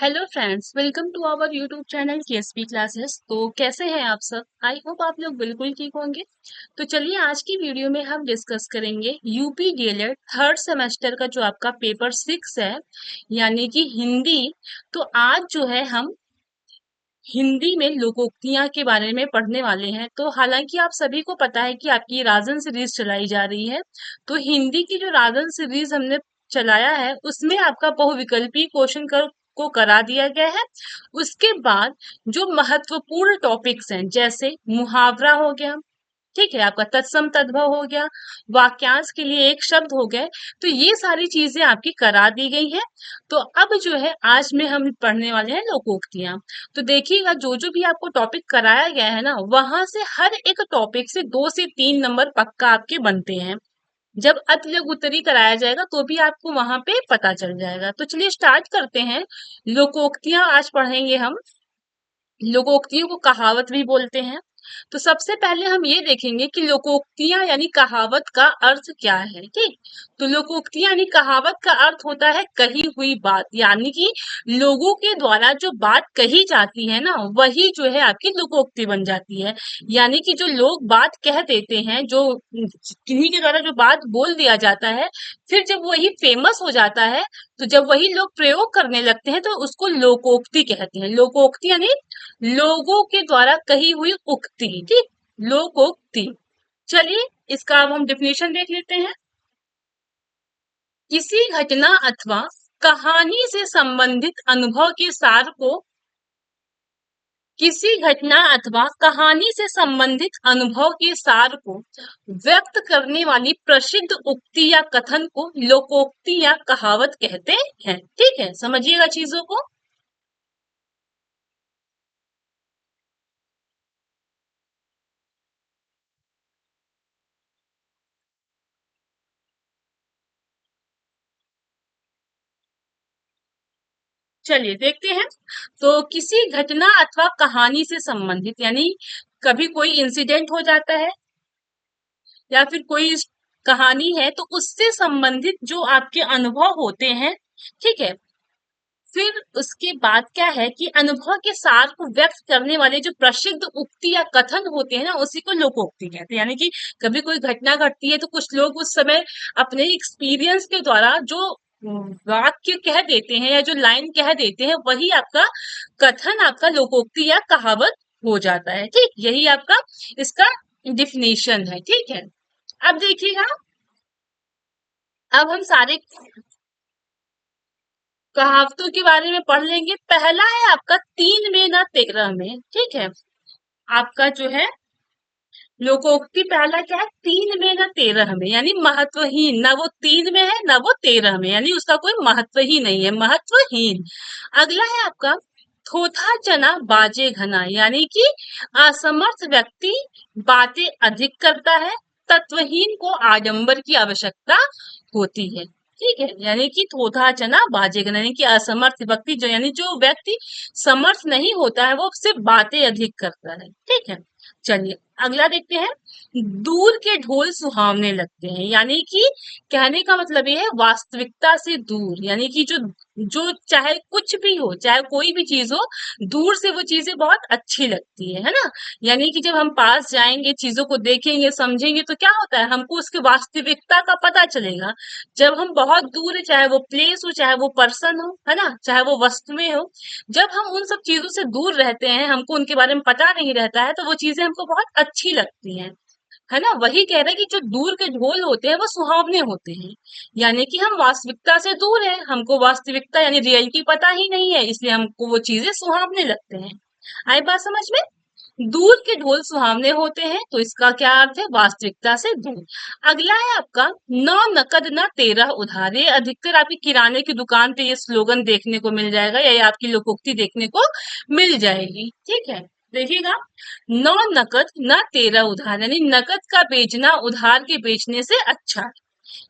Hello friends, welcome to our YouTube channel KSP classes. तो कैसे हैं आप सब? आई होप आप लोग बिल्कुल ठीक होंगे। तो चलिए आज की वीडियो में हम डिस्कस करेंगे यूपी डीएलएड थर्ड सेमेस्टर का जो आपका पेपर 6 है, यानी कि हिंदी। तो आज जो है हम हिंदी में लोकोक्तियां के बारे में पढ़ने वाले हैं। तो हालांकि आप सभी को पता है कि आपकी राजन सीरीज चलाई जा रही है। तो हिंदी की जो राजन सीरीज हमने चलाया है उसमें आपका बहुविकल्पी क्वेश्चन कर को करा दिया गया है। उसके बाद जो महत्वपूर्ण टॉपिक्स हैं जैसे मुहावरा हो गया, ठीक है, आपका तत्सम तद्भव हो गया, वाक्यांश के लिए एक शब्द हो गए। तो ये सारी चीजें आपकी करा दी गई है। तो अब जो है आज में हम पढ़ने वाले हैं लोकोक्तियां। तो देखिएगा जो जो भी आपको टॉपिक कराया गया है ना, वहां से हर एक टॉपिक से 2 से 3 नंबर पक्का आपके बनते हैं। जब अति लघु उत्तरी कराया जाएगा तो भी आपको वहां पे पता चल जाएगा। तो चलिए स्टार्ट करते हैं। लोकोक्तियां आज पढ़ेंगे हम। लोकोक्तियों को कहावत भी बोलते हैं। तो सबसे पहले हम ये देखेंगे कि लोकोक्तियां यानी कहावत का अर्थ क्या है। ठीक, तो लोकोक्तियां यानी कहावत का अर्थ होता है कही हुई बात, यानी कि लोगों के द्वारा जो बात कही जाती है ना, वही जो है आपकी लोकोक्ति बन जाती है। यानी कि जो लोग बात कह देते हैं, जो किन्हीं के द्वारा जो बात बोल दिया जाता है, फिर जब वही फेमस हो जाता है, तो जब वही लोग प्रयोग करने लगते हैं तो उसको लोकोक्ति कहते हैं। लोकोक्ति यानी लोगों के द्वारा कही हुई उक्ति। ठीक, लोकोक्ति। चलिए इसका अब हम डिफिनेशन देख लेते हैं। किसी घटना अथवा कहानी से संबंधित अनुभव के सार को किसी घटना अथवा कहानी से संबंधित अनुभव के सार को व्यक्त करने वाली प्रसिद्ध उक्ति या कथन को लोकोक्ति या कहावत कहते हैं। ठीक है, समझिएगा चीजों को। चलिए देखते हैं। तो किसी घटना अथवा कहानी से संबंधित यानी कभी कोई इंसिडेंट हो जाता है या फिर कोई कहानी है, तो उससे संबंधित जो आपके अनुभव होते हैं, ठीक है, फिर उसके बाद क्या है कि अनुभव के सार को व्यक्त करने वाले जो प्रसिद्ध उक्ति या कथन होते हैं ना, उसी को लोकोक्ति कहते हैं। यानी कि कभी कोई घटना घटती है तो कुछ लोग उस समय अपने एक्सपीरियंस के द्वारा जो वाक्य कह देते हैं या जो लाइन कह देते हैं, वही आपका कथन, आपका लोकोक्ति या कहावत हो जाता है। ठीक, यही आपका इसका डिफिनेशन है। ठीक है, अब देखिएगा, अब हम सारे कहावतों के बारे में पढ़ लेंगे। पहला है आपका 3 में न 13 में। ठीक है, आपका जो है लोकोक्ति पहला क्या है, 3 में न 13 में, यानी महत्वहीन। ना वो 3 में है ना वो 13 में, यानी उसका कोई महत्व ही नहीं है, महत्वहीन। अगला है आपका थोथा चना बाजे घना, यानी कि असमर्थ व्यक्ति बातें अधिक करता है, तत्वहीन को आडंबर की आवश्यकता होती है। ठीक है, यानी कि थोथा चना बाजे घना, यानी कि असमर्थ व्यक्ति जो, यानी जो व्यक्ति समर्थ नहीं होता है, वो सिर्फ बातें अधिक करता है। ठीक है, चलिए अगला देखते हैं। दूर के ढोल सुहावने लगते हैं, यानी कि कहने का मतलब ये है वास्तविकता से दूर, यानी कि जो जो चाहे कुछ भी हो, चाहे कोई भी चीज हो, दूर से वो चीजें बहुत अच्छी लगती है ना। यानी कि जब हम पास जाएंगे, चीजों को देखेंगे, समझेंगे, तो क्या होता है, हमको उसकी वास्तविकता का पता चलेगा। जब हम बहुत दूर है, चाहे वो प्लेस हो, चाहे वो पर्सन हो, है ना, चाहे वो वस्तुएं हो, जब हम उन सब चीजों से दूर रहते हैं, हमको उनके बारे में पता नहीं रहता है, तो वो चीजें हमको बहुत अच्छी लगती हैं, है ना। वही कह रहे हैं कि जो दूर के ढोल होते हैं वो सुहावने होते हैं, यानी कि हम वास्तविकता से दूर हैं, हमको वास्तविकता यानी रियलिटी पता ही नहीं है, इसलिए हमको वो चीजें सुहावने लगते हैं। आई बात समझ में? दूर के ढोल सुहावने होते हैं, तो इसका क्या अर्थ है, वास्तविकता से दूर। अगला है आपका नौ नकद न 13 उधार। ये अधिकतर आपकी किराने की दुकान पे ये स्लोगन देखने को मिल जाएगा, या ये आपकी लोकोक्ति देखने को मिल जाएगी। ठीक है, देखिएगा, नौ नकद न 13 उधार, यानी नकद का बेचना उधार के बेचने से अच्छा है।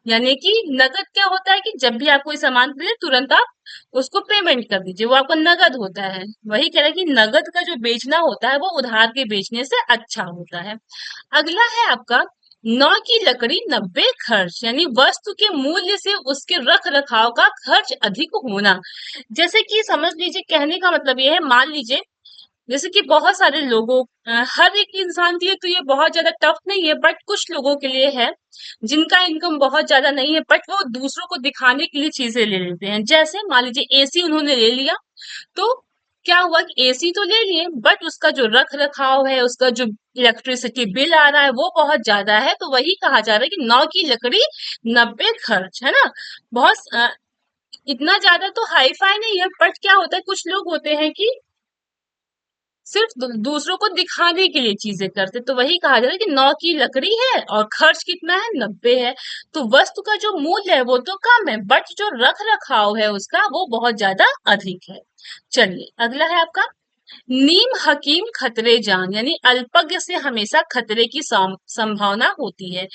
यानी कि नकद क्या होता है कि जब भी आप कोई सामान खरीदे तुरंत आप उसको पेमेंट कर दीजिए, वो आपका नगद होता है। वही कह रहा है कि नगद का जो बेचना होता है वो उधार के बेचने से अच्छा होता है। अगला है आपका नौ की लकड़ी 90 खर्च, यानी वस्तु के मूल्य से उसके रख रखाव का खर्च अधिक होना। जैसे कि समझ लीजिए, कहने का मतलब ये है, मान लीजिए जैसे कि बहुत सारे लोगों, हर एक इंसान के लिए तो ये बहुत ज्यादा टफ नहीं है, बट कुछ लोगों के लिए है जिनका इनकम बहुत ज्यादा नहीं है, बट वो दूसरों को दिखाने के लिए चीजें ले लेते हैं। जैसे मान लीजिए एसी उन्होंने ले लिया, तो क्या हुआ कि एसी तो ले लिए, बट उसका जो रख रखाव है, उसका जो इलेक्ट्रिसिटी बिल आ रहा है वो बहुत ज्यादा है। तो वही कहा जा रहा है कि 9 की लकड़ी 90 खर्च, है ना। बहुत इतना ज्यादा तो हाई फाई नहीं है, बट क्या होता है, कुछ लोग होते हैं कि सिर्फ दूसरों को दिखाने के लिए चीजें करते। तो वही कहा जा रहा है कि 9 की लकड़ी है और खर्च कितना है, 90 है। तो वस्तु का जो मूल्य है वो तो कम है, बट जो रख रखाव है उसका वो बहुत ज्यादा अधिक है। चलिए अगला है आपका, नीम हकीम खतरे जान, यानी अल्पज्ञ से हमेशा खतरे की संभावना होती है।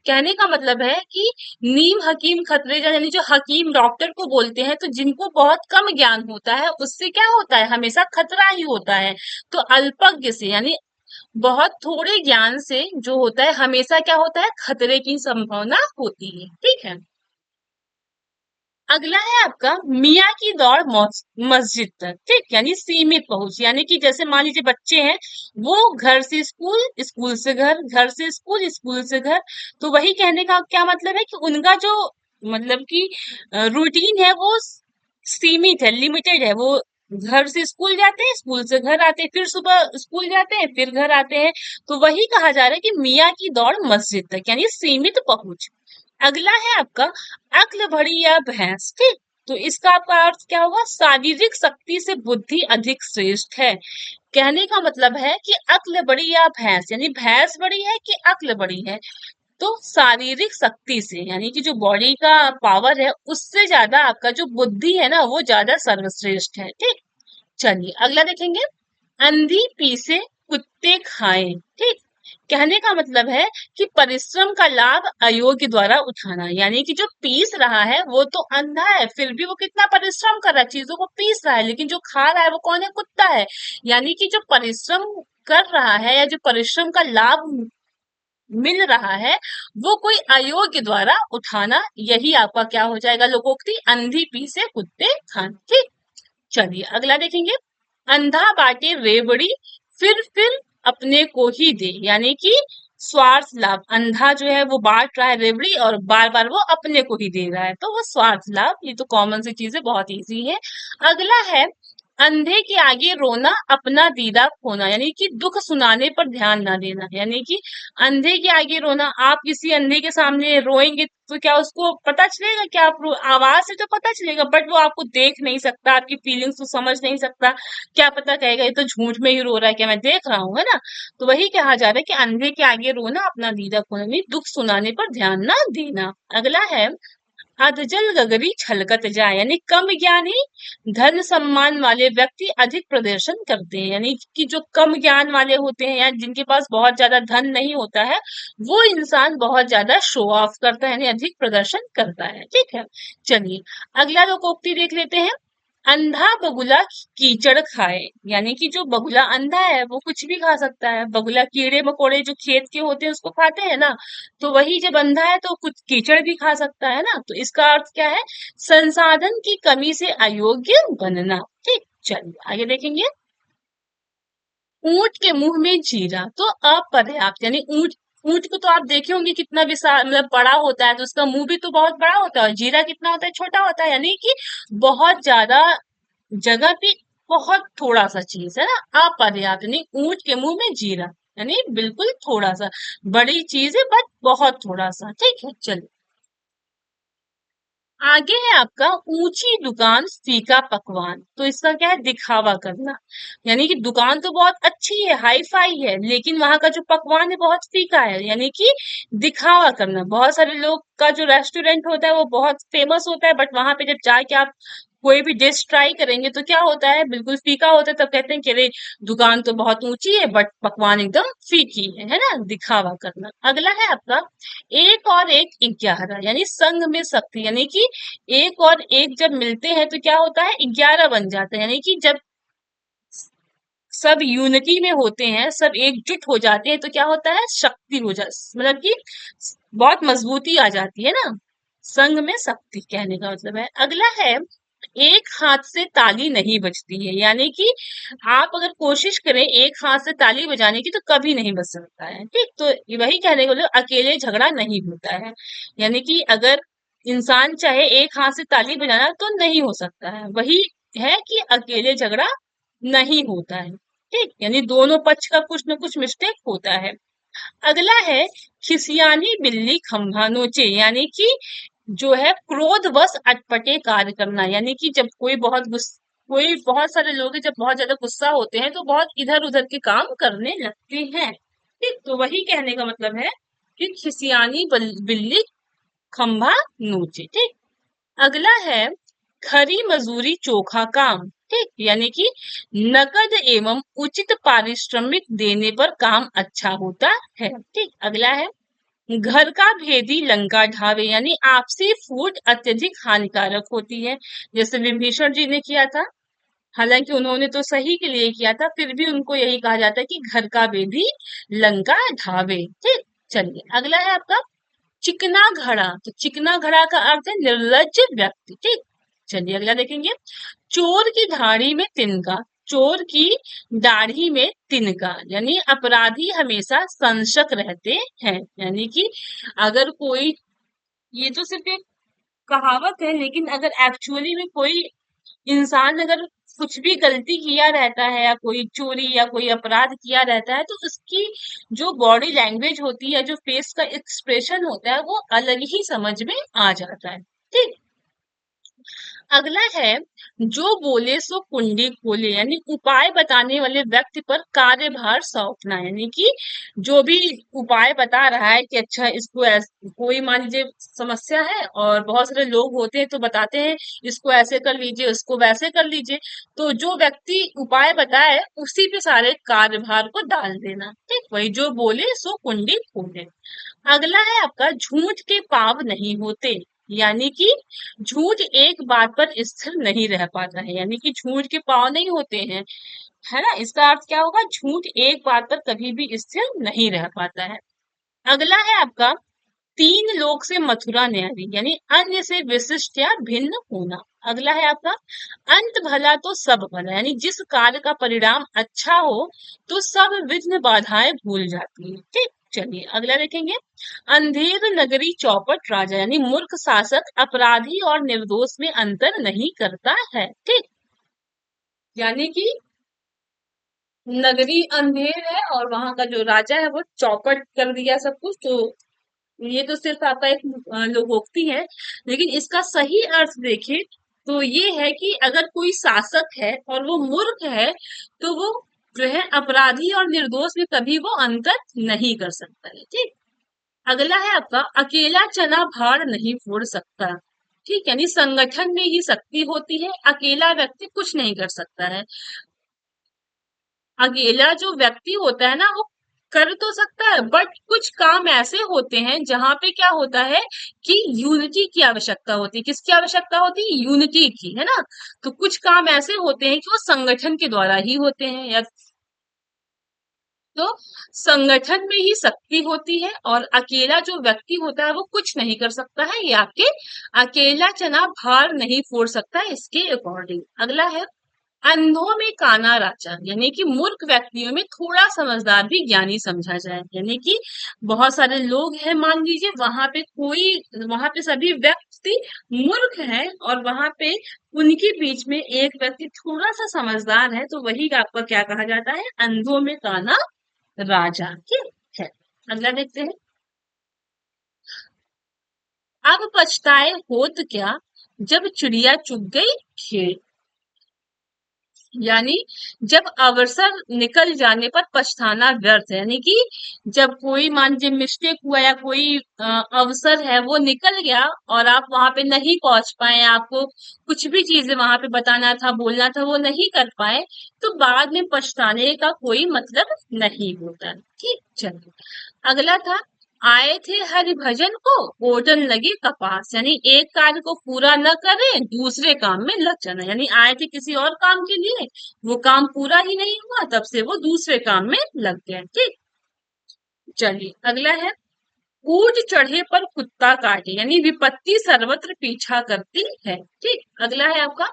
कहने का मतलब है कि नीम हकीम खतरे जान, यानी जो हकीम डॉक्टर को बोलते हैं, तो जिनको बहुत कम ज्ञान होता है उससे क्या होता है, हमेशा खतरा ही होता है। तो अल्पज्ञ से यानी बहुत थोड़े ज्ञान से जो होता है, हमेशा क्या होता है, खतरे की संभावना होती है। ठीक है। अगला है आपका, मियाँ की दौड़ मस्जिद तक, ठीक, यानी सीमित पहुंच। यानी कि जैसे मान लीजिए बच्चे हैं, वो घर से स्कूल, स्कूल से घर, घर से स्कूल, स्कूल से घर। तो वही कहने का क्या मतलब है कि उनका जो मतलब कि रूटीन है वो सीमित है, लिमिटेड है। वो घर से स्कूल जाते हैं, स्कूल से घर आते हैं, फिर सुबह स्कूल जाते हैं, फिर घर आते हैं। तो वही कहा जा रहा है कि मियाँ की दौड़ मस्जिद तक, यानी सीमित पहुंच। अगला है आपका, अक्ल भरी या भैंस, ठीक। तो इसका आपका अर्थ क्या होगा, शारीरिक शक्ति से बुद्धि अधिक श्रेष्ठ है। कहने का मतलब है कि अक्ल बड़ी या भैंस, यानी भैंस बड़ी है कि अक्ल बड़ी है। तो शारीरिक शक्ति से, यानी कि जो बॉडी का पावर है उससे ज्यादा आपका जो बुद्धि है ना वो ज्यादा सर्वश्रेष्ठ है। ठीक। चलिए अगला देखेंगे, अंधी पीसे कुत्ते खाएं, ठीक। कहने का मतलब है कि परिश्रम का लाभ अयोग्य द्वारा उठाना, यानी कि जो पीस रहा है वो तो अंधा है, फिर भी वो कितना परिश्रम कर रहा है, चीजों को पीस रहा है, लेकिन जो खा रहा है वो कौन है, कुत्ता है। यानी कि जो परिश्रम कर रहा है या जो परिश्रम का लाभ मिल रहा है वो कोई अयोग्य द्वारा उठाना, यही आपका क्या हो जाएगा, लोकोक्ति, अंधी पीसे कुत्ते खान। ठीक। चलिए अगला देखेंगे, अंधा बाटे रेवड़ी फिर अपने को ही दे, यानी कि स्वार्थ लाभ। अंधा जो है वो बांट रहा है रेवड़ी और बार बार वो अपने को ही दे रहा है, तो वो स्वार्थ लाभ। ये तो कॉमन सी चीज है, बहुत इजी है। अगला है, अंधे के आगे रोना अपना दीदा खोना, यानी कि दुख सुनाने पर ध्यान ना देना। यानी कि अंधे के आगे रोना, आप किसी अंधे के सामने रोएंगे तो क्या उसको पता चलेगा, क्या आप आवाज से तो पता चलेगा, बट वो आपको देख नहीं सकता, आपकी फीलिंग्स तो समझ नहीं सकता। क्या पता कहेगा ये तो झूठ में ही रो रहा है, क्या मैं देख रहा हूँ, है ना। तो वही कहा जा रहा है कि अंधे के आगे रोना अपना दीदा खोना, यानी दुख सुनाने पर ध्यान ना देना। अगला है, अधजल गगरी छलकत जाए, यानी कम ज्ञानी धन सम्मान वाले व्यक्ति अधिक प्रदर्शन करते हैं। यानी कि जो कम ज्ञान वाले होते हैं या जिनके पास बहुत ज्यादा धन नहीं होता है, वो इंसान बहुत ज्यादा शो ऑफ करता है, यानी अधिक प्रदर्शन करता है। ठीक है। चलिए अगला लोकोक्ति देख लेते हैं, अंधा बगुला कीचड़ खाए, यानी कि जो बगुला अंधा है वो कुछ भी खा सकता है। बगुला कीड़े मकोड़े जो खेत के होते हैं उसको खाते हैं ना, तो वही जब अंधा है तो कुछ कीचड़ भी खा सकता है ना। तो इसका अर्थ क्या है, संसाधन की कमी से अयोग्य बनना। ठीक। चलिए आगे देखेंगे, ऊंट के मुंह में जीरा तो अपर्याप्त, यानी ऊंट, ऊंट को तो आप देखे होंगे कितना विशाल, मतलब बड़ा होता है, तो उसका मुंह भी तो बहुत बड़ा होता है, और जीरा कितना होता है, छोटा होता है। यानी कि बहुत ज्यादा जगह पे बहुत थोड़ा सा चीज है ना, अपर्याप्त, यानी ऊंट के मुंह में जीरा, यानी बिल्कुल थोड़ा सा, बड़ी चीज है बट बहुत थोड़ा सा। ठीक है। चलिए आगे है आपका, ऊंची दुकान फीका पकवान, तो इसका क्या है, दिखावा करना। यानी कि दुकान तो बहुत अच्छी है, हाई फाई है, लेकिन वहां का जो पकवान है बहुत फीका है, यानी कि दिखावा करना। बहुत सारे लोग का जो रेस्टोरेंट होता है वो बहुत फेमस होता है, बट वहां पे जब जाके आप कोई भी डिश ट्राई करेंगे तो क्या होता है, बिल्कुल फीका होता है। तब कहते हैं कि अरे दुकान तो बहुत ऊंची है बट पकवान एकदम फीकी है ना, दिखावा करना। अगला है आपका, एक और एक 11, यानी संग में शक्ति, यानी कि एक और एक जब मिलते हैं तो क्या होता है, 11 बन जाता है। यानी कि जब सब यूनिटी में होते हैं, सब एकजुट हो जाते हैं, तो क्या होता है, शक्ति हो जा, मतलब कि बहुत मजबूती आ जाती है ना। संघ में शक्ति कहने का मतलब है। अगला है, एक हाथ से ताली नहीं बजती है, यानी कि आप अगर कोशिश करें एक हाथ से ताली बजाने की तो कभी नहीं बज सकता है, ठीक। तो वही कहने को, अकेले झगड़ा नहीं होता है, यानी कि अगर इंसान चाहे एक हाथ से ताली बजाना तो नहीं हो सकता है, वही है कि अकेले झगड़ा नहीं होता है, ठीक। यानी दोनों पक्ष का कुछ न कुछ मिस्टेक होता है। अगला है, खिसियानी बिल्ली खंभा नोचे, यानी कि जो है क्रोधवश अटपटे कार्य करना, यानी कि जब कोई बहुत सारे लोग हैं, जब बहुत ज्यादा गुस्सा होते हैं तो बहुत इधर उधर के काम करने लगते हैं, ठीक। तो वही कहने का मतलब है कि खिसियानी बिल्ली खंभा नोचे, ठीक। अगला है, खरी मजूरी चोखा काम, ठीक, यानी कि नकद एवं उचित पारिश्रमिक देने पर काम अच्छा होता है, ठीक। अगला है, घर का भेदी लंका ढावे, यानी आपसी फूट अत्यधिक हानिकारक होती है, जैसे विभीषण जी ने किया था, हालांकि उन्होंने तो सही के लिए किया था, फिर भी उनको यही कहा जाता है कि घर का भेदी लंका ढावे, ठीक। चलिए अगला है आपका चिकना घड़ा, तो चिकना घड़ा का अर्थ है निर्लज्ज व्यक्ति, ठीक। चलिए अगला देखेंगे, चोर की दाढ़ी में तिनका, चोर की दाढ़ी में तिनका, यानी अपराधी हमेशा संशक रहते हैं, यानी कि अगर कोई, ये तो सिर्फ एक कहावत है, लेकिन अगर एक्चुअली में कोई इंसान अगर कुछ भी गलती किया रहता है या कोई चोरी या कोई अपराध किया रहता है, तो उसकी जो बॉडी लैंग्वेज होती है, जो फेस का एक्सप्रेशन होता है, वो अलग ही समझ में आ जाता है, ठीक। अगला है, जो बोले सो कुंडी खोले, यानी उपाय बताने वाले व्यक्ति पर कार्यभार सौंपना, यानी कि जो भी उपाय बता रहा है कि अच्छा इसको कोई मान लीजिए समस्या है और बहुत सारे लोग होते हैं तो बताते हैं इसको ऐसे कर लीजिए, उसको वैसे कर लीजिए, तो जो व्यक्ति उपाय बताए उसी पे सारे कार्यभार को डाल देना, ठीक। वही जो बोले सो कुंडी खोले। अगला है आपका, झूठ के पाप नहीं होते, यानी कि झूठ एक बात पर स्थिर नहीं रह पाता है, यानी कि झूठ के पांव नहीं होते हैं, है ना। इसका अर्थ क्या होगा, झूठ एक बात पर कभी भी स्थिर नहीं रह पाता है। अगला है आपका, तीन लोक से मथुरा न्यारी, यानी अन्य से विशिष्ट या भिन्न होना। अगला है आपका, अंत भला तो सब भला, यानी जिस कार्य का परिणाम अच्छा हो तो सब विघ्न बाधाएं भूल जाती है, ठीक। चलिए अगला देखेंगे, अंधेर नगरी चौपट राजा, यानी मूर्ख शासक अपराधी और निर्दोष में अंतर नहीं करता है, ठीक। यानी कि नगरी अंधेर है और वहां का जो राजा है वो चौपट कर दिया सब कुछ, तो ये तो सिर्फ आपका एक लोकोक्ति है, लेकिन इसका सही अर्थ देखें तो ये है कि अगर कोई शासक है और वो मूर्ख है तो वो जो है अपराधी और निर्दोष में कभी वो अंतर नहीं कर सकता है, ठीक। अगला है आपका, अकेला चना भार नहीं फोड़ सकता, ठीक, यानी संगठन में ही शक्ति होती है, अकेला व्यक्ति कुछ नहीं कर सकता है। अकेला जो व्यक्ति होता है ना वो कर तो सकता है, बट कुछ काम ऐसे होते हैं जहां पे क्या होता है कि यूनिटी की आवश्यकता होती है, किसकी आवश्यकता होती है, यूनिटी की, है ना। तो कुछ काम ऐसे होते हैं कि वो संगठन के द्वारा ही होते हैं, या तो संगठन में ही शक्ति होती है और अकेला जो व्यक्ति होता है वो कुछ नहीं कर सकता है, ये आपके अकेला चना भार नहीं फोड़ सकता है, इसके अकॉर्डिंग। अगला है, अंधों में काना राजा, यानी कि मूर्ख व्यक्तियों में थोड़ा समझदार भी ज्ञानी समझा जाए, यानी कि बहुत सारे लोग हैं मान लीजिए, वहां पे सभी व्यक्ति मूर्ख हैं और वहां पे उनके बीच में एक व्यक्ति थोड़ा सा समझदार है, तो वही आपका क्या कहा जाता है, अंधों में काना राजा, ठीक है। अगला देखते हैं, अब पछताए होत क्या, जब चिड़िया चुग गई खेत, यानी जब अवसर निकल जाने पर पछताना व्यर्थ है, यानी कि जब कोई मान लीजिए मिस्टेक हुआ या कोई अवसर है वो निकल गया और आप वहां पे नहीं पहुंच पाए, आपको कुछ भी चीजें वहां पे बताना था बोलना था वो नहीं कर पाए, तो बाद में पछताने का कोई मतलब नहीं होता, ठीक। चलिए अगला था, आए थे हरि भजन को, ओजन लगे कपास, यानी एक कार्य को पूरा न करें दूसरे काम में लग जाना, यानी आए थे किसी और काम के लिए, वो काम पूरा ही नहीं हुआ, तब से वो दूसरे काम में लग गए। ठीक, चलिए अगला है, ऊंट चढ़े पर कुत्ता काटे, यानी विपत्ति सर्वत्र पीछा करती है। ठीक, अगला है आपका,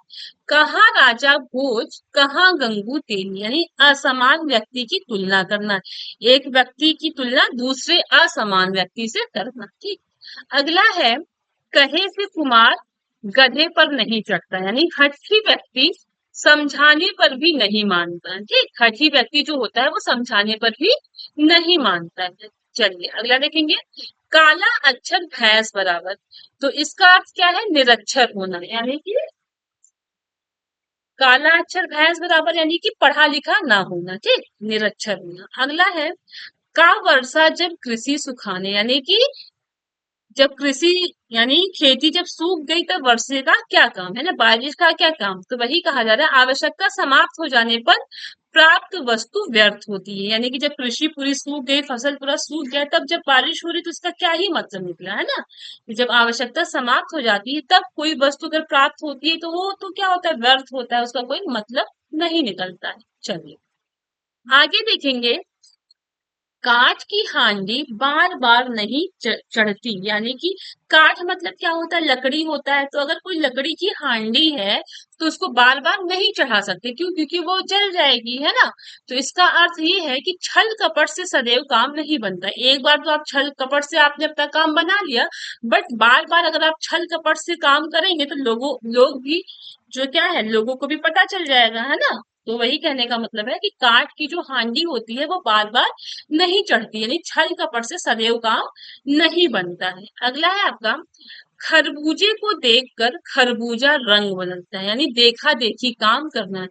कहाँ राजा भोज कहाँ गंगू तेली, यानी असमान व्यक्ति की तुलना करना, एक व्यक्ति की तुलना दूसरे असमान व्यक्ति से करना। ठीक, अगला है, कहे से कुमार गधे पर नहीं चढ़ता, यानी हठी व्यक्ति समझाने पर भी नहीं मानता। ठीक, हठी व्यक्ति जो होता है वो समझाने पर भी नहीं मानता है। चलिए अगला देखेंगे, काला अक्षर भैंस बराबर, तो इसका अर्थ क्या है, निरक्षर होना, यानी कि काला अक्षर भैंस बराबर यानी कि पढ़ा लिखा ना होना। ठीक, निरक्षर होना। अगला है, का वर्षा जब कृषि सुखाने, यानी कि जब कृषि यानी खेती जब सूख गई तब वर्षे का क्या काम है ना, बारिश का क्या काम, तो वही कहा जा रहा है, आवश्यकता समाप्त हो जाने पर प्राप्त वस्तु व्यर्थ होती है, यानी कि जब कृषि पूरी सूख गई, फसल पूरा सूख गया, तब जब बारिश हो रही तो उसका क्या ही मतलब निकला है ना, कि जब आवश्यकता समाप्त हो जाती है तब कोई वस्तु अगर प्राप्त होती है तो वो तो क्या होता है, व्यर्थ होता है, उसका कोई मतलब नहीं निकलता है। चलिए आगे देखेंगे, काठ की हांडी बार बार नहीं चढ़ती, यानी कि काठ मतलब क्या होता है, लकड़ी होता है, तो अगर कोई लकड़ी की हांडी है तो उसको बार बार नहीं चढ़ा सकते, क्यों, क्योंकि वो जल जाएगी, है ना। तो इसका अर्थ ये है कि छल कपट से सदैव काम नहीं बनता, एक बार तो आप छल कपट से आपने अपना काम बना लिया, बट बार बार अगर आप छल कपट से काम करेंगे तो लोग भी जो क्या है, लोगों को भी पता चल जाएगा, है ना। तो वही कहने का मतलब है कि काठ की जो हांडी होती है वो बार बार नहीं चढ़ती, यानी छल कपट से सदैव काम नहीं बनता है। अगला है आपका, खरबूजे को देखकर खरबूजा रंग बदलता है, यानी देखा देखी काम करना है।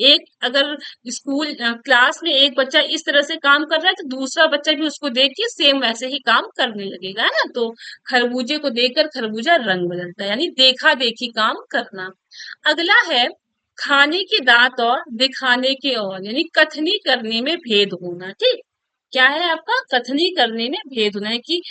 एक अगर स्कूल क्लास में एक बच्चा इस तरह से काम कर रहा है तो दूसरा बच्चा भी उसको देख के सेम वैसे ही काम करने लगेगा, है ना। तो खरबूजे को देखकर खरबूजा रंग बदलता है, यानी देखा देखी काम करना। अगला है, खाने के दांत और दिखाने के और, यानी कथनी करने में भेद होना। ठीक, क्या है आपका, कथनी करने में भेद होना है, कि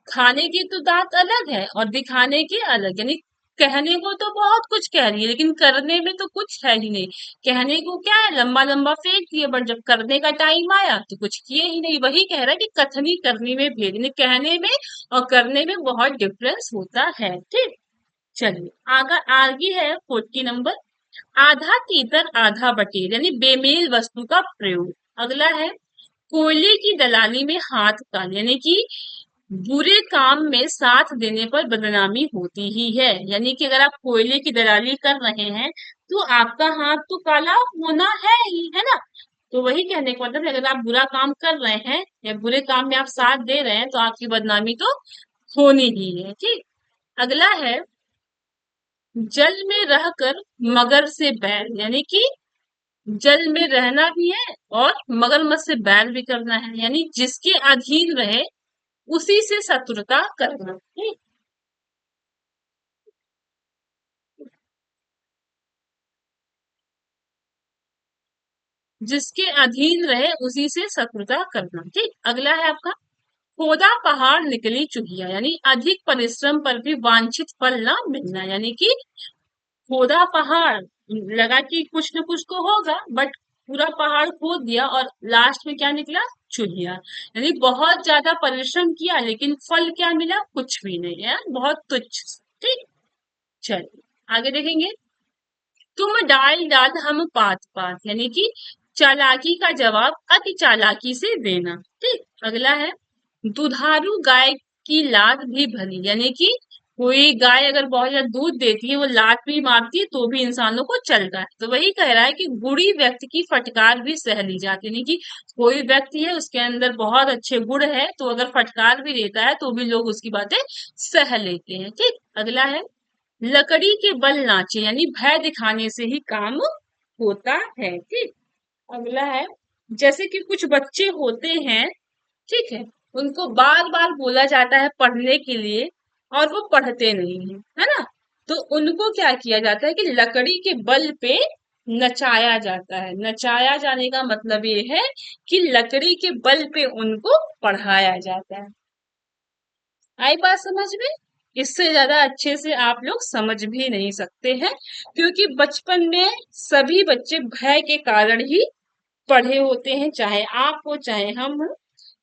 खाने के तो दांत अलग है और दिखाने के अलग, यानी कहने को तो बहुत कुछ कह रही है लेकिन करने में तो कुछ है ही नहीं। कहने को क्या है, लंबा लंबा फेंक दिया, बट जब करने का टाइम आया तो कुछ किए ही नहीं। वही कह रहा है कि कथनी करने में भेद, यानी कहने में और करने में बहुत डिफरेंस होता है। ठीक, चलिए आगे आगे है 40 नंबर, आधा तीतर आधा बटेर, यानी बेमेल वस्तु का प्रयोग। अगला है, कोयले की दलाली में हाथ का, यानी कि बुरे काम में साथ देने पर बदनामी होती ही है, यानी कि अगर आप कोयले की दलाली कर रहे हैं तो आपका हाथ तो काला होना है ही, है ना। तो वही कहने का मतलब है, अगर आप बुरा काम कर रहे हैं या बुरे काम में आप साथ दे रहे हैं तो आपकी बदनामी तो होनी ही है। ठीक, अगला है, जल में रहकर मगर से बैर, यानी कि जल में रहना भी है और मगरमच्छ से बैर भी करना है, यानी जिसके अधीन रहे उसी से शत्रुता करना। जिसके अधीन रहे उसी से शत्रुता करना। ठीक, अगला है आपका, खोदा पहाड़ निकली चुहिया, यानी अधिक परिश्रम पर भी वांछित फल ना मिलना, यानी कि खोदा पहाड़, लगा कि कुछ न कुछ तो होगा, बट पूरा पहाड़ खोद दिया और लास्ट में क्या निकला, चुहिया, यानी बहुत ज्यादा परिश्रम किया लेकिन फल क्या मिला, कुछ भी नहीं है, बहुत तुच्छ। ठीक, चलिए आगे देखेंगे, तुम डाल डाल हम पात पात, यानी कि चालाकी का जवाब अति चालाकी से देना। ठीक, अगला है, दुधारू गाय की लात भी भली, यानी कि कोई गाय अगर बहुत ज्यादा दूध देती है वो लात भी मारती है तो भी इंसानों को चलता है। तो वही कह रहा है कि गुणी व्यक्ति की फटकार भी सह ली जाती है, यानी कि कोई व्यक्ति है उसके अंदर बहुत अच्छे गुण है तो अगर फटकार भी देता है तो भी लोग उसकी बातें सह लेते हैं। ठीक, अगला है, लकड़ी के बल नाचे, यानी भय दिखाने से ही काम होता है। ठीक, अगला है, जैसे कि कुछ बच्चे होते हैं, ठीक है, उनको बार बार बोला जाता है पढ़ने के लिए और वो पढ़ते नहीं है, है ना। तो उनको क्या किया जाता है कि लकड़ी के बल पे नचाया जाता है। नचाया जाने का मतलब ये है कि लकड़ी के बल पे उनको पढ़ाया जाता है। आई बात समझ में? इससे ज्यादा अच्छे से आप लोग समझ भी नहीं सकते हैं, क्योंकि बचपन में सभी बच्चे भय के कारण ही पढ़े होते हैं, चाहे आप हो चाहे हम हो।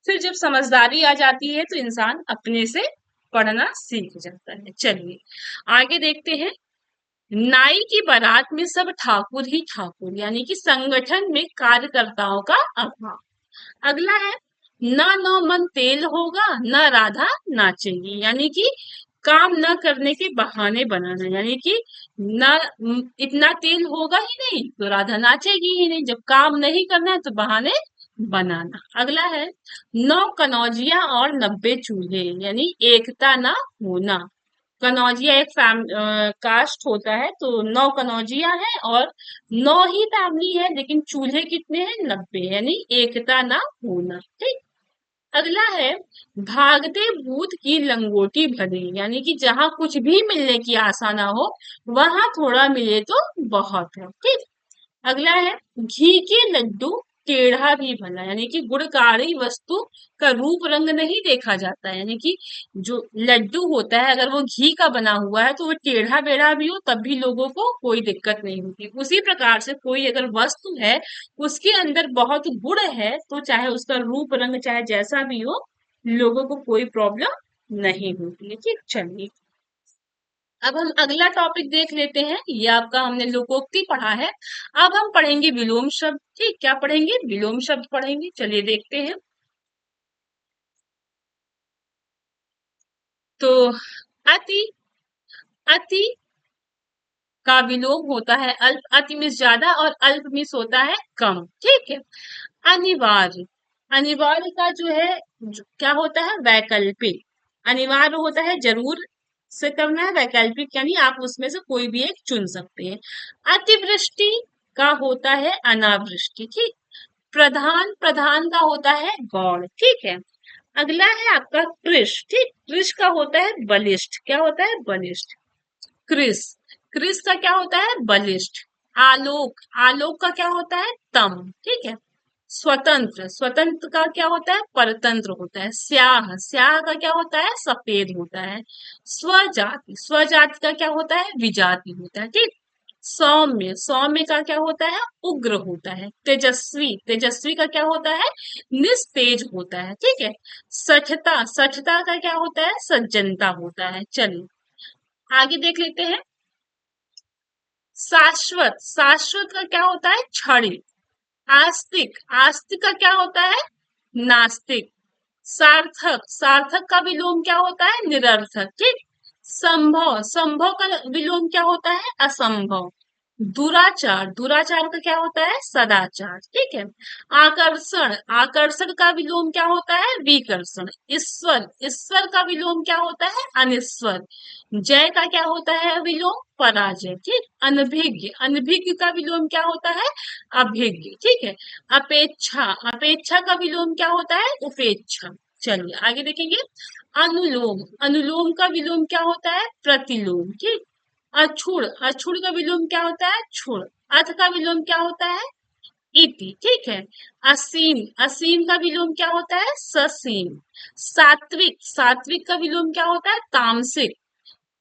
फिर जब समझदारी आ जाती है तो इंसान अपने से पढ़ना सीख जाता है। चलिए आगे देखते हैं। नाई की बारात में सब ठाकुर ही ठाकुर, यानी कि संगठन में कार्यकर्ताओं का अभाव। अगला है, ना नौ मन तेल होगा ना राधा नाचेगी, यानी कि काम न करने के बहाने बनाना, यानी कि ना इतना तेल होगा ही नहीं तो राधा नाचेगी ही नहीं, जब काम नहीं करना है तो बहाने बनाना। अगला है, नौ कनौजिया और 90 चूल्हे, यानी एकता ना होना। कनौजिया एक कास्ट होता है, तो 9 कनौजिया है और 9 ही फैमिली है, लेकिन चूल्हे कितने हैं? 90, यानी एकता ना होना। ठीक। अगला है, भागते भूत की लंगोटी भरी, यानी कि जहां कुछ भी मिलने की आशा ना हो वहां थोड़ा मिले तो बहुत है। ठीक। अगला है, घी के लड्डू टेढ़ा भी भला, यानी कि गुणकारी वस्तु का रूप रंग नहीं देखा जाता है, यानी कि जो लड्डू होता है अगर वो घी का बना हुआ है तो वो टेढ़ा बेढ़ा भी हो तब भी लोगों को कोई दिक्कत नहीं होती। उसी प्रकार से कोई अगर वस्तु है उसके अंदर बहुत गुण है तो चाहे उसका रूप रंग चाहे जैसा भी हो, लोगों को कोई प्रॉब्लम नहीं होती है। ठीक। चलिए अब हम अगला टॉपिक देख लेते हैं। ये आपका हमने लोकोक्ति पढ़ा है। अब हम पढ़ेंगे विलोम शब्द। ठीक, क्या पढ़ेंगे? विलोम शब्द पढ़ेंगे। चलिए देखते हैं। तो अति, अति का विलोम होता है अल्प। अति मीन्स ज्यादा और अल्प मीन्स होता है कम। ठीक है। अनिवार्य, अनिवार्य का जो है क्या होता है? वैकल्पिक। अनिवार्य होता है जरूर से करना है, वैकल्पिक यानी आप उसमें से कोई भी एक चुन सकते हैं। अतिवृष्टि का होता है अनावृष्टि। ठीक। प्रधान, प्रधान का होता है गौड़। ठीक है। अगला है आपका कृष। ठीक, कृष का होता है बलिष्ठ। क्या होता है? बलिष्ठ। क्रिस, क्रिस का क्या होता है? बलिष्ठ। आलोक, आलोक का क्या होता है? तम। ठीक है। स्वतंत्र, स्वतंत्र का क्या होता है? परतंत्र होता है। स्याह, स्याह का क्या होता है? सफेद होता है। स्वजाति, स्वजाति का क्या होता है? विजाति होता है। ठीक। सौम्य, सौम्य का क्या होता है? उग्र होता है। तेजस्वी, तेजस्वी का क्या होता है? निस्तेज होता है। ठीक है। सठता, सठता का क्या होता है? सज्जनता होता है। चलिए आगे देख लेते हैं। शाश्वत, शाश्वत का क्या होता है? क्षणिक। आस्तिक, आस्तिक का क्या होता है? नास्तिक। सार्थक, सार्थक का विलोम क्या होता है? निरर्थक। ठीक। संभव, संभव का विलोम क्या होता है? असंभव। दुराचार, दुराचार का क्या होता है? सदाचार। ठीक है। आकर्षण, आकर्षण का विलोम क्या होता है? विकर्षण। ईश्वर, ईश्वर का विलोम क्या होता है? अनिश्वर। जय का क्या होता है विलोम? पराजय। ठीक। अनभिज्ञ, अनभिज्ञ का विलोम क्या होता है? अभिज्ञ। ठीक है। अपेक्षा, अपेक्षा का विलोम क्या होता है? उपेक्षा। चलिए आगे देखेंगे। अनुलोम, अनुलोम का विलोम क्या होता है? प्रतिलोम। ठीक। अछूड़, अछूड़ का विलोम क्या होता है? छुड़। अथ का विलोम क्या होता है? इति। ठीक है। असीम, असीम का विलोम क्या होता है? ससीम। सात्विक, सात्विक का विलोम क्या होता है? तामसिक।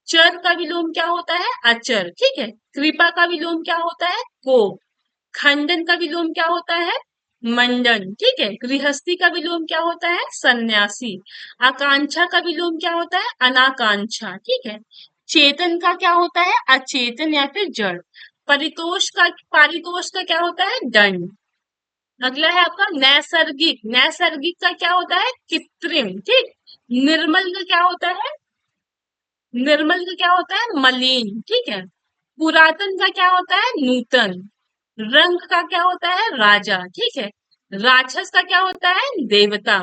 चर का विलोम क्या होता है? अचर। ठीक है। कृपा का विलोम क्या होता है? कोप। खंडन का विलोम क्या होता है? मंडन। ठीक है। गृहस्थी का विलोम क्या होता है? सन्यासी। आकांक्षा का विलोम क्या होता है? अनाकांक्षा। ठीक है। चेतन का क्या होता है? अचेतन या फिर जड़। परितोष का, पारितोष का क्या होता है? दंड। अगला है आपका नैसर्गिक, नैसर्गिक का क्या होता है? कृत्रिम। ठीक। निर्मल का क्या होता है? निर्मल का क्या होता है? मलिन। ठीक है। पुरातन का क्या होता है? नूतन। रंग का क्या होता है? राजा। ठीक है। राक्षस का क्या होता है? देवता।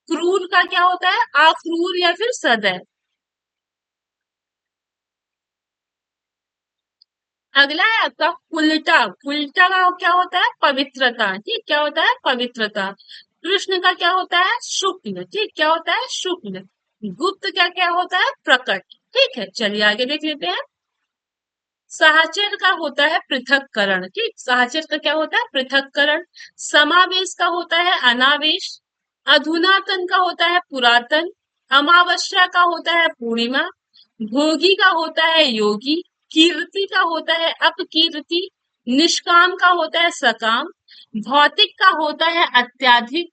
क्रूर का क्या होता है? अक्रूर या फिर सदैव। अगला है आपका उल्टा, उल्टा का क्या होता है? पवित्रता। ठीक, क्या होता है? पवित्रता। कृष्ण का क्या होता है? शुक्ल। ठीक, क्या होता है? शुक्ल। गुप्त का क्या होता है? प्रकट। ठीक है। चलिए आगे देख लेते हैं। साहचर्य का होता है पृथक्करण। ठीक, साहचर्य का क्या होता है? पृथक्करण। समावेश का होता है अनावेश। अधुनातन का होता है पुरातन। अमावस्या का होता है पूर्णिमा, भोगी का होता है योगी, कीर्ति का होता है अपकीर्ति, निष्काम का होता है सकाम, भौतिक का होता है अत्याधिक,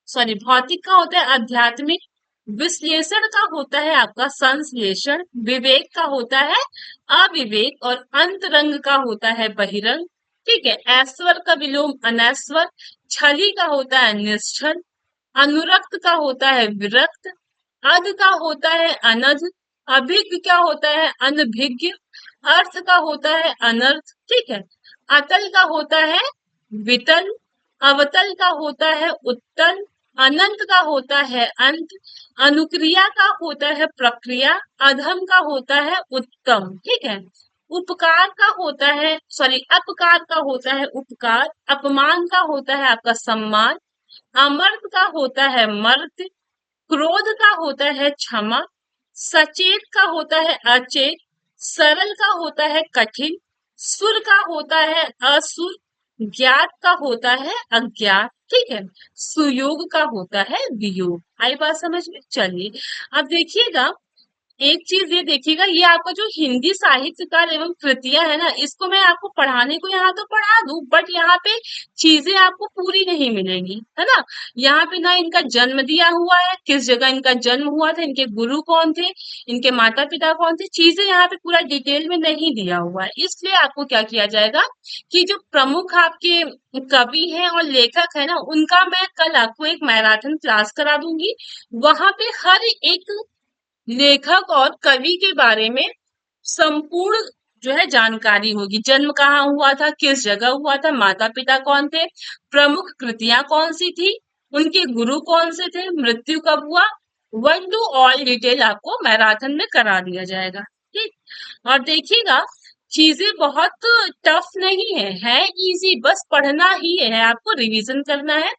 सॉरी भौतिक का होता है आध्यात्मिक, विश्लेषण का होता है आपका संश्लेषण, विवेक का होता है अविवेक और अंतरंग का होता है बहिरंग। ठीक है, ऐश्वर का विलोम अनैश्वर, छली का होता है निश्छल, अनुरक्त का होता है विरक्त, अध का होता है अनध, अभिज्ञ क्या होता है अनभिज्ञ, अर्थ का होता है अनर्थ। ठीक है, अतल का होता है वितल, अवतल का होता है उत्तल, अनंत का होता है अंत, अनुक्रिया का होता है प्रक्रिया, अधम का होता है उत्तम। ठीक है, उपकार का होता है, सॉरी अपकार का होता है उपकार, अपमान का होता है आपका सम्मान, अमर्त का होता है मर्त, क्रोध का होता है क्षमा, सचेत का होता है अचेत, सरल का होता है कठिन, सुर का होता है असुर, ज्ञात का होता है अज्ञात। ठीक है, सुयोग का होता है वियोग। आई बात समझ में? चलिए अब देखिएगा, एक चीज ये देखिएगा, ये आपका जो हिंदी साहित्यकार एवं कृतियां है ना, इसको मैं आपको पढ़ाने को यहाँ तो पढ़ा दूं, बट यहाँ पे चीजें आपको पूरी नहीं मिलेंगी, है ना। यहाँ पे ना इनका जन्म दिया हुआ है, किस जगह इनका जन्म हुआ था, इनके गुरु कौन थे, इनके माता पिता कौन थे, चीजें यहाँ पे पूरा डिटेल में नहीं दिया हुआ है। इसलिए आपको क्या किया जाएगा कि जो प्रमुख आपके कवि हैं और लेखक है ना, उनका मैं कल आपको एक मैराथन क्लास करा दूंगी। वहां पे हर एक लेखक और कवि के बारे में संपूर्ण जो है जानकारी होगी। जन्म कहाँ हुआ था, किस जगह हुआ था, माता पिता कौन थे, प्रमुख कृतियां कौन सी थी, उनके गुरु कौन से थे, मृत्यु कब हुआ, वन टू ऑल डिटेल आपको मैराथन में करा दिया जाएगा। ठीक, और देखिएगा चीजें बहुत टफ नहीं है इजी, बस पढ़ना ही है, आपको रिवीजन करना है।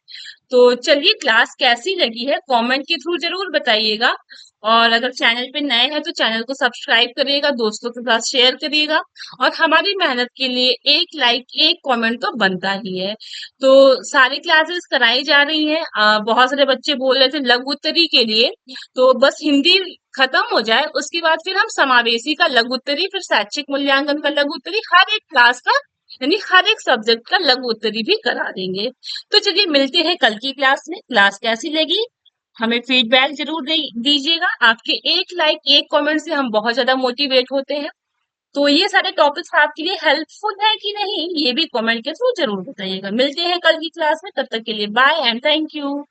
तो चलिए, क्लास कैसी लगी है कमेंट के थ्रू जरूर बताइएगा, और अगर चैनल पे नए हैं तो चैनल को सब्सक्राइब करिएगा, दोस्तों के साथ शेयर करिएगा, और हमारी मेहनत के लिए एक लाइक एक कमेंट तो बनता ही है। तो सारी क्लासेस कराई जा रही हैं। बहुत सारे बच्चे बोल रहे थे लघु उत्तरी के लिए, तो बस हिंदी खत्म हो जाए उसके बाद फिर हम समावेशी का लघु उत्तरी, फिर शैक्षिक मूल्यांकन का लघु उत्तरी, हर एक क्लास का यानी हर एक सब्जेक्ट का लघु उत्तरी भी करा देंगे। तो चलिए मिलते हैं कल की क्लास में। क्लास कैसी लगी हमें फीडबैक जरूर दीजिएगा। आपके एक लाइक एक कमेंट से हम बहुत ज्यादा मोटिवेट होते हैं। तो ये सारे टॉपिक्स आपके लिए हेल्पफुल है कि नहीं, ये भी कमेंट के थ्रू जरूर बताइएगा। मिलते हैं कल की क्लास में, तब तक के लिए बाय एंड थैंक यू।